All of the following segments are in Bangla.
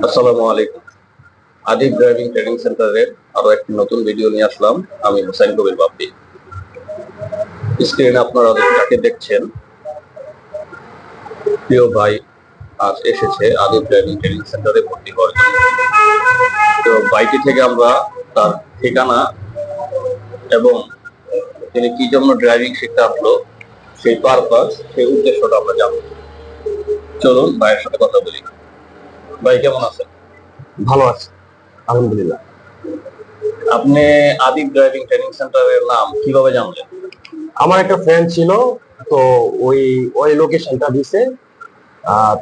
আসসালামু আলাইকুম। আদিব ড্রাইভিং ট্রেনিং সেন্টারের আরো একটি নতুন ভিডিও নিয়ে আসলাম। আমি হুসাইন কবির বাপ্পি। স্ক্রিনে আপনারা যাকে দেখছেন, প্রিয় ভাই আজ এসেছে আদিব ড্রাইভিং ট্রেনিং সেন্টারে ভর্তি হওয়ার জন্য। তো ভাইটি থেকে আমরা তার ঠিকানা এবং তিনি কি জন্য ড্রাইভিং শিখতে আসলো, সেই পারপাস, সেই উদ্দেশ্যটা আমরা জানবো। চলুন ভাইয়ের সাথে কথা বলি। ভাই কেমন আছেন? ভালো আছে, আলহামদুলিল্লাহ। আপনি আদিব ড্রাইভিং ট্রেনিং সেন্টারের নাম কিভাবে জানলেন? আমার একটা ফ্রেন্ড ছিল, তো ওই ওই লোকেশনটা দিছে।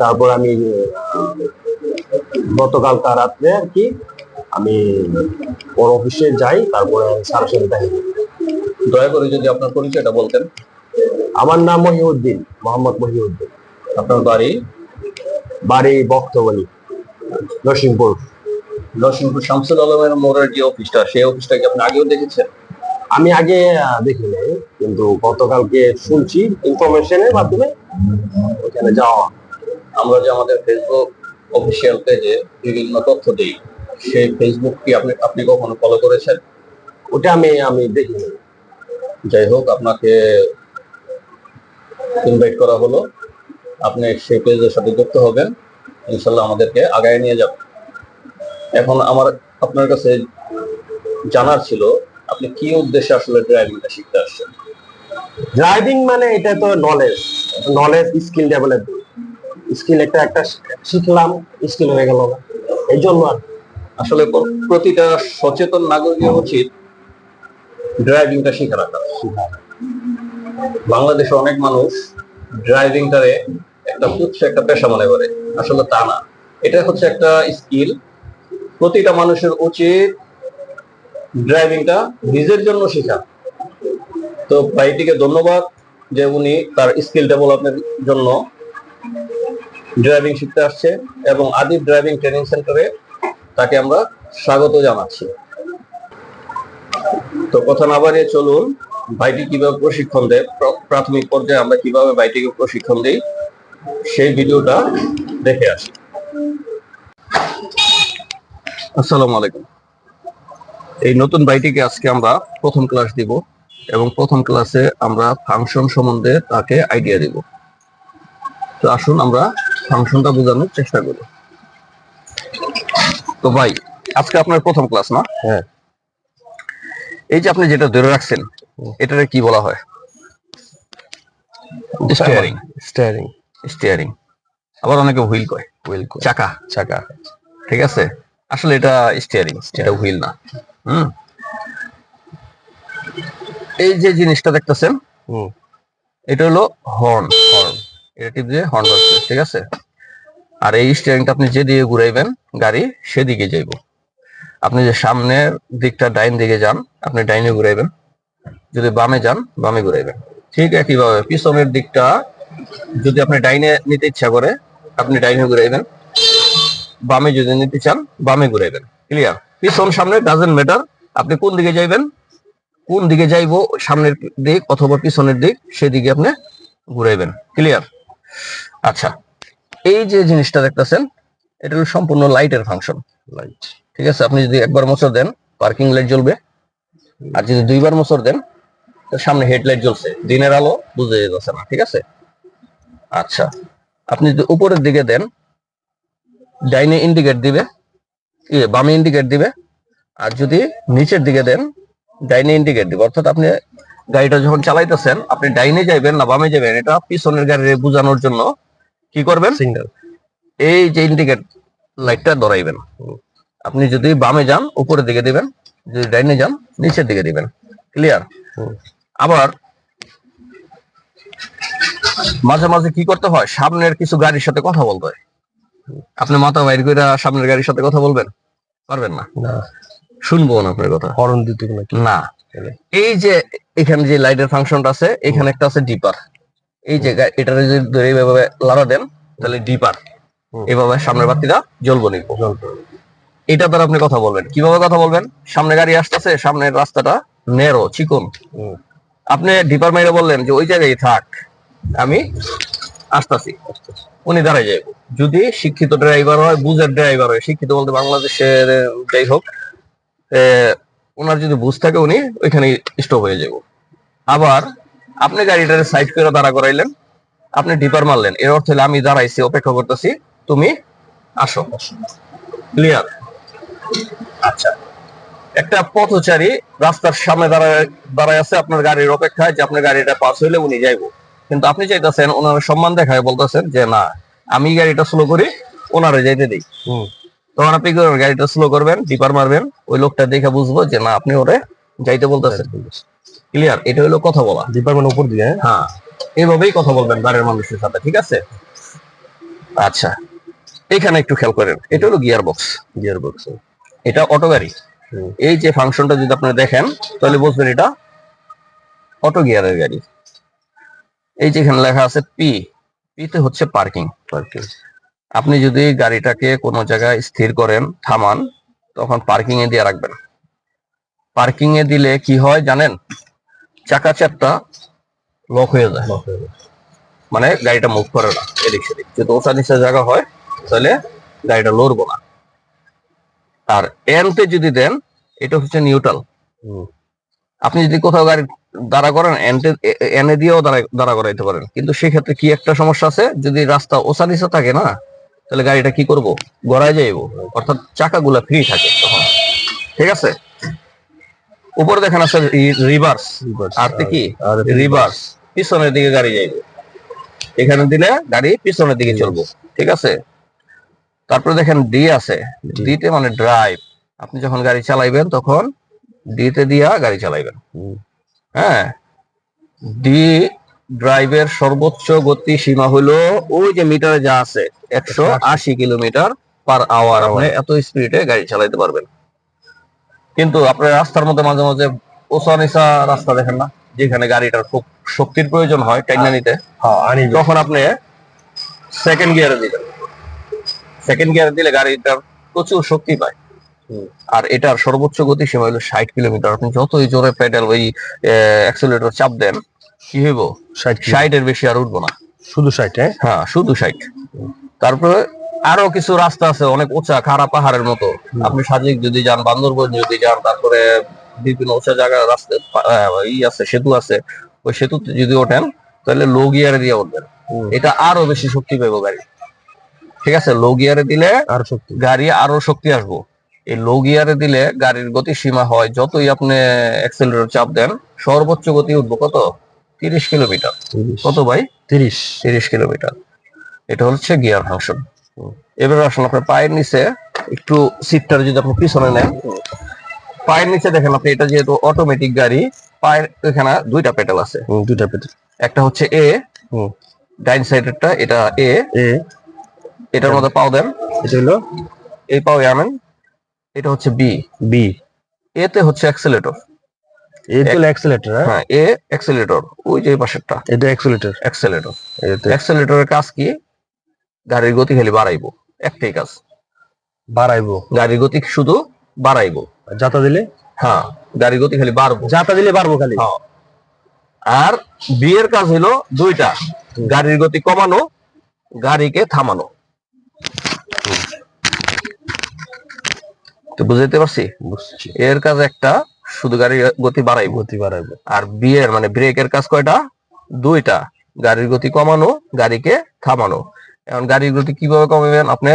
তারপর আমি গতকালকা রাত্রে আর কি আমি ওর অফিসে যাই, তারপরে স্যারের সাথে দেখা করি। দয়া করে যদি আপনার পরিচয়টা বলতেন। আমার নাম মহিউদ্দিন, মোহাম্মদ মহিউদ্দিন। আপনার বাড়ি? বাড়ি বক্তবলী, নরসিংপুর। নরসিংপুর শামসুল আলমের মোড়ের যে অফিসটা, সেই অফিসটা কি আপনি আগেও দেখেছেন? আমি আগে দেখি নাই, কিন্তু গতকালকে শুনছি ইনফরমেশনের মাধ্যমে ওখানে যাওয়া। আমরা যে আমাদের ফেসবুক অফিসিয়াল পেজে বিভিন্ন তথ্য দিই, সেই ফেসবুক কি আপনি কখনো ফলো করেছেন? ওটা আমি দেখিনি। যাই হোক, আপনাকে ইনভাইট করা হলো, আপনি সেই পেজের সাথে যুক্ত হবেন, ইনশাল্লাহ আমাদেরকে আগায় নিয়ে যাবেন। এখন আমার আপনার কাছে জানার ছিল, আপনি কি উদ্দেশ্যে আসলে ড্রাইভিংটা শিখতে আসছেন? ড্রাইভিং মানে এটা তো নলেজ স্কিল ডেভেলপমেন্ট। স্কিল একটা শিখলাম, স্কিল হয়ে গেল না, এই জন্য আর আসলে প্রতিটা সচেতন নাগরিকের উচিত ড্রাইভিংটা শিখে রাখা। বাংলাদেশে অনেক মানুষ ড্রাইভিংটারে একটা তুচ্ছ একটা পেশা মনে করে, আসলে তা না। এটা হচ্ছে একটা স্কিল। প্রতিটা মানুষের উচিত ড্রাইভিংটা নিজের জন্য শেখা। তো ভাইটিকে ধন্যবাদ যে উনি তার স্কিল ডেভেলপমেন্টের জন্য ড্রাইভিং শিখতে আসছে, এবং আদিব ড্রাইভিং ট্রেনিং সেন্টারে তাকে আমরা স্বাগত জানাচ্ছি। তো কথা না বাড়িয়ে চলুন ভাইটি কিভাবে প্রশিক্ষণ দেয়, প্রাথমিক পর্যায়ে আমরা কিভাবে ভাইটিকে প্রশিক্ষণ দিই, সেই ভিডিওটা দেখে আসি। আসসালামু আলাইকুম। এই নতুন ভাইটিকে আজকে আমরা প্রথম ক্লাস দিব, এবং প্রথম ক্লাসে আমরা ফাংশন সম্বন্ধে তাকে আইডিয়া দিব। তো আসুন আমরা ফাংশনটা বোঝানোর চেষ্টা করি। তো ভাই, আজকে আপনার প্রথম ক্লাস না? হ্যাঁ। এই যে আপনি যেটা ধরে রাখছেন, এটারে কি বলা হয়? স্টিয়ারিং। স্টিয়ারিং। স্টিয়ারিং, আবার অনেকে হুইল কয়। চাকা। চাকা, ঠিক আছে, আসলে এটা স্টিয়ারিং, এটা হুইল না। এই যে জিনিসটা দেখতেছেন, এটা হলো হর্ন। এটা টিপ দিয়ে হর্ন বাজছে, ঠিক আছে। আর এই স্টিয়ারিংটা আপনি যেদিকে ঘুরাইবেন গাড়ি, সেদিকে যাইব। আপনি যে সামনের দিকটা ডাইন দিকে যান, আপনি ডাইনে ঘুরাইবেন। যদি বামে যান, বামে ঘুরাইবেন। ঠিক একইভাবে পিছনের দিকটা যদি আপনি ডাইনে নিতে ইচ্ছা করে, আপনি ডাইনে ঘুরাইবেন। বামে যদি নিতে চান, বামে ঘুরাইবেন। ক্লিয়ার? পিছন সামনে ডাজেন্ট ম্যাটার, আপনি কোন দিকে যাইবেন, কোন দিকে যাইবো, সামনের দিক অথবা পিছনের দিক, সেদিকে আপনি ঘুরাইবেন। ক্লিয়ার? আচ্ছা, এই যে জিনিসটা দেখতেছেন, এটা হলো সম্পূর্ণ লাইটের ফাংশন। লাইট, ঠিক আছে। আপনি যদি একবার মোচড় দেন, পার্কিং লাইট জ্বলবে, আর যদি দুইবার মোচড় দেন, তো সামনে হেডলাইট জ্বলছে, দিনের আলো বুঝে যাচ্ছে না, ঠিক আছে। আচ্ছা, আপনি যদি উপরের দিকে দেন, ডাইনে ইন্ডিকেট দিবে, বামে ইন্ডিকেট দিবে। আর যদি নিচের দিকে দেন, ডাইনে ইন্ডিকেট দিবে। অর্থাৎ আপনি গাড়িটা যখন চালাইতেছেন, আপনি ডাইনে যাবেন না বামে যাবেন, এটা পিছনের গাড়ির বোঝানোর জন্য কি করবেন? সিগন্যাল, এই যে ইন্ডিকেট লাইটটা ধরাইবেন। আপনি যদি বামে যান, উপরের দিকে দিবেন, যদি ডাইনে যান, নিচের দিকে দিবেন। ক্লিয়ার? আবার মাঝে মাঝে কি করতে হয়, সামনের কিছু গাড়ির সাথে কথা বলতে হয়। আপনি মাথা বাইর করে সামনের গাড়ির সাথে কথা বলবেন? পারবেন না। শুনবো না আপনার কথা, হর্ন দিতে না। এই যে এখানে যে লাইটের ফাংশনটা আছে, এখানে একটা আছে ডিপার। এই যে এটারে যদি ধরে এইভাবে লাড়া দেন, তাহলে ডিপার এভাবে সামনের বাতিটা জ্বলবো নিব। এটা দ্বারা আপনি কথা বলবেন। কিভাবে কথা বলবেন? সামনে গাড়ি আসতেছে, সামনের রাস্তাটা নেরো, চিকন, আপনি ডিপার মাইরে বললেন যে ওই জায়গায় থাক, আমি আসতেছি। উনি দাঁড়ায় যাইব। যদি শিক্ষিত ড্রাইভার হয়, বুঝের ড্রাইভার হয়, শিক্ষিত বলতে বাংলাদেশের যাই হোক, ওনার যদি বুঝ থাকে উনি ওইখানে স্টপ হয়ে যাব। আবার আপনি গাড়িটার সাইড করে দাঁড়া করাইলেন, আপনি ডিপার মারলেন, এর অর্থ হলো আমি দাঁড়াইছি, অপেক্ষা করতেছি, তুমি আসো। ক্লিয়ার? আচ্ছা, একটা পথচারী রাস্তার সামনে দাঁড়ায় আছে আপনার গাড়ির অপেক্ষায় যে আপনার গাড়িটা পাস হইলে উনি যাইবো, কিন্তু আপনি চাইতেছেন ওনার সম্মান দেখায় বলতেছেন যে না, আমি গাড়িটা স্লো করি, ওনারে যাইতে দিই। তখন আপনি কি করবেন? গাড়িটা স্লো করবেন, ডিপার মারবেন, ওই লোকটা দেখে বুঝবো যে না, আপনি ওরে যাইতে বলতেছেন। ক্লিয়ার? এটা হলো কথা বলা। ডিপার মানে উপর দিয়ে। হ্যাঁ, এইভাবেই কথা বলবেন গাড়ির মানুষের সাথে, ঠিক আছে? আচ্ছা, এখানে একটু খেয়াল করেন, এটা হলো গিয়ার বক্স। গিয়ার বক্স, এটা অটো গাড়ি। এই যে ফাংশনটা যদি আপনি দেখেন তাহলে বুঝবেন এটা অটো গিয়ারের গাড়ি। এই যে এখানে লেখা আছে পি, পিতে হচ্ছে পার্কিং। পার্কিং। আপনি যদি গাড়িটাকে কোনো জায়গায় স্থির করেন, থামান, তখন পার্কিং এ দিয়ে রাখবেন। পার্কিং এ দিলে কি হয় জানেন? চাকা চারটা লক হয়ে যায়, মানে গাড়িটা মুভ করে না এদিক সেদিক। যদি ওটা নিচে জায়গা হয় তাহলে গাড়িটা লড়বো না। আর এনতে যদি দেন, এটা হচ্ছে নিউট্রাল। আপনি যদি কোথাও গাড়ি দাঁড়া করেন, এনে দিয়েও দাঁড়া করাইতে পারেন, কিন্তু সেক্ষেত্রে কি একটা সমস্যা আছে, যদি রাস্তা ওসা নিচে থাকে না, তাহলে গাড়িটা কি করব? গড়ায় যাইব, অর্থাৎ চাকাগুলা ফ্রি থাকে তখন। ঠিক আছে? উপরে দেখেন আছে রিভার্স, আর কি রিভার্স, পিছনের দিকে গাড়ি যাইবে। এখানে দিলে গাড়ি পিছনের দিকে চলবো। ঠিক আছে? তারপরে দেখেন ডি আছে, ডিতে মানে ড্রাইভ। আপনি যখন গাড়ি চালাইবেন তখন ডিতে দিয়া গাড়ি চালাইবেন। হ্যাঁ, ডি ড্রাইভের সর্বোচ্চ গতি সীমা হলো ওই যে মিটারে যা আছে 180 কিলোমিটার পার আওয়ার। আপনি এত স্পিডে গাড়ি চালাইতে পারবেন। কিন্তু আপনার রাস্তার মধ্যে মাঝে মাঝে ওসা নিচা রাস্তা দেখেন না, যেখানে গাড়িটার খুব শক্তির প্রয়োজন হয় টাইনা নিতে, তখন আপনি সেকেন্ড গিয়ারে দিবেন। সেকেন্ড গিয়ারে দিলে গাড়িটার প্রচুর শক্তি পায়। আর এটার সর্বোচ্চ গতি সীমা হলো 60 কিলোমিটার। আপনি যতই জোরে পেডাল ওই অ্যাক্সেলারেটর চাপ দেন, কি হইব? 60 এর বেশি আর উঠবো না। শুধু 60? হ্যাঁ, শুধু 60। তারপরে আরো কিছু রাস্তা আছে অনেক উঁচা, খাড়া পাহাড়ের মতো। আপনি সাজেক যদি যান, বান্দরবন যদি যান, তারপরে বিভিন্ন উঁচা জায়গা রাস্তা আছে, সেতু আছে, ওই সেতুতে যদি ওঠেন তাহলে লো গিয়ারে দিয়ে উঠবেন। এটা আরো বেশি শক্তি পাইবো গাড়ি। ঠিক আছে? লো গিয়ারে দিলে আরো শক্তি, গাড়ি আরো শক্তি আসবো। এই লো গিয়ারে দিলে গাড়ির গতি সীমা হয়, যতই আপনি অ্যাক্সেলারেটর চাপ দেন, সর্বোচ্চ গতি উঠবো কত? 30 কিলোমিটার। কত ভাই? 30 কিলোমিটার। এটা হচ্ছে গিয়ার ফাংশন। এবার আসলে আপনার পায়ের নিচে একটু সিটটা যদি আপনি পিছনে নেন, পায়ের নিচে দেখেন আপনি, এটা যেহেতু অটোমেটিক গাড়ি, পায়ের এখানে দুইটা পেডাল আছে। দুইটা পেডাল। একটা হচ্ছে এ, ডাইন সাইডেরটা, এটা এ। এটার মধ্যে পাও দেন, এটা হলো এই পাও আনেন। এটা হচ্ছে বি। বি, এতে হচ্ছে অ্যাক্সেলেটর। এই তো অ্যাক্সেলেটর। হ্যাঁ, এ অ্যাক্সেলেটর, ওই যে পাশেরটা, এটা অ্যাক্সেলেটর। অ্যাক্সেলেটরের কাজ কি? গাড়ির গতি খালি বাড়াইবো, একটাই কাজ, বাড়াইবো। গাড়ির গতি শুধু বাড়াইবো। যাতা দিলে? হ্যাঁ, গাড়ির গতি খালি বাড়বো, যাতা দিলে বাড়বো খালি। হ্যাঁ। আর বি এর কাজ হলো দুইটা, গাড়ির গতি কমানো, গাড়িকে থামানো। তো বুঝাইতে পারছি? বুঝছি। এর কাজ একটা, শুধু গাড়ির গতি বাড়াইবো। আর বি এর মানে ব্রেকের কাজ কয়টা? দুইটা, গাড়ির গতি কমানো, গাড়িকে থামানো। এখন গাড়ির গতি কিভাবে কমাবেন? আপনি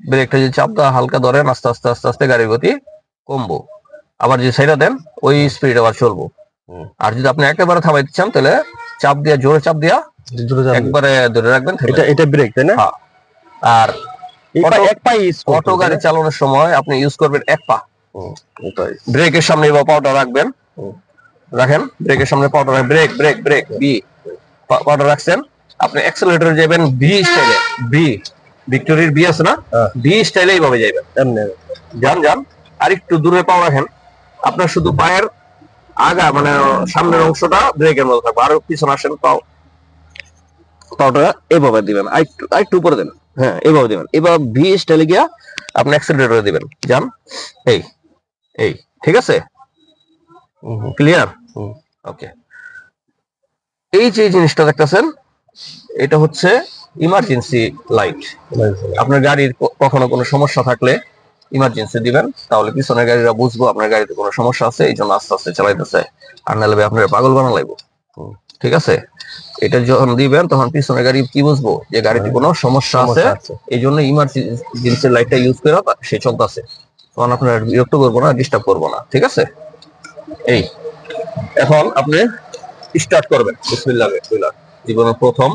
ব্রেকটা যদি চাপ দেওয়া হালকা ধরেন, আস্তে আস্তে আস্তে আস্তে গাড়ির গতি কমবো। আবার যদি সাইডা দেন, ওই স্পিড আবার চলবো। আর যদি আপনি একেবারে থামাইতে চান, তাহলে চাপ দিয়া, জোরে চাপ দিয়া একবারে ধরে রাখবেন। এটা ব্রেক, তাই না? আর এক পা অটো গাড়ি চালানোর সময় আপনি ইউজ করবেন এক পা। ব্রেকের সামনে এবার পাউডার রাখবেন, রাখেন, ব্রেকের সামনে পাউডার, ব্রেক ব্রেক ব্রেক বি, পাউডার রাখছেন। আপনি অ্যাক্সেলারেটরে যাবেন বি স্টাইলে, বি, ভিক্টোরিয়ার বি আছে না, বি স্টাইলে এইভাবে যাবেন। যান যান, আর একটু দূরে পাও রাখেন। আপনার শুধু পায়ের আগা মানে সামনের অংশটা ব্রেকের মধ্যে থাকবে, আর পিছনে আসেন, পাউডার এইভাবে দিবেন, আরেকটু উপরে দেন। হ্যাঁ, এইভাবে দিবেন। এবার ভি স্টাইলে গিয়া আপনি অ্যাক্সেলারেটরে দিবেন। যান, এই এই, ঠিক আছে? ক্লিয়ার? ওকে। এই যে জিনিসটা দেখতেছেন, এটা হচ্ছে ইমার্জেন্সি লাইট। আপনার গাড়ির কখনো কোনো সমস্যা থাকলে ইমার্জেন্সি দিবেন, তাহলে পিছনের গাড়িরা বুঝবো আপনার গাড়িতে কোনো সমস্যা আছে, এই জন্য আস্তে আস্তে চালাইতেছে, আর নাহলে ভাই আপনার পাগল বানা লাগবো। ঠিক আছে, এটা যখন দিবেন তখন পিছনের গাড়ি কি বুঝবো যে গাড়িতে কোনো সমস্যা আছে, এই জন্য ইমার্জেন্সি লাইটটা ইউজ করে সে চলতেছে, তখন আপনার বিরক্ত করবো না, ডিস্টার্ব করবো না। ঠিক আছে, এই এখন আপনি স্টার্ট করবেন বিসমিল্লাহ, জীবনের প্রথম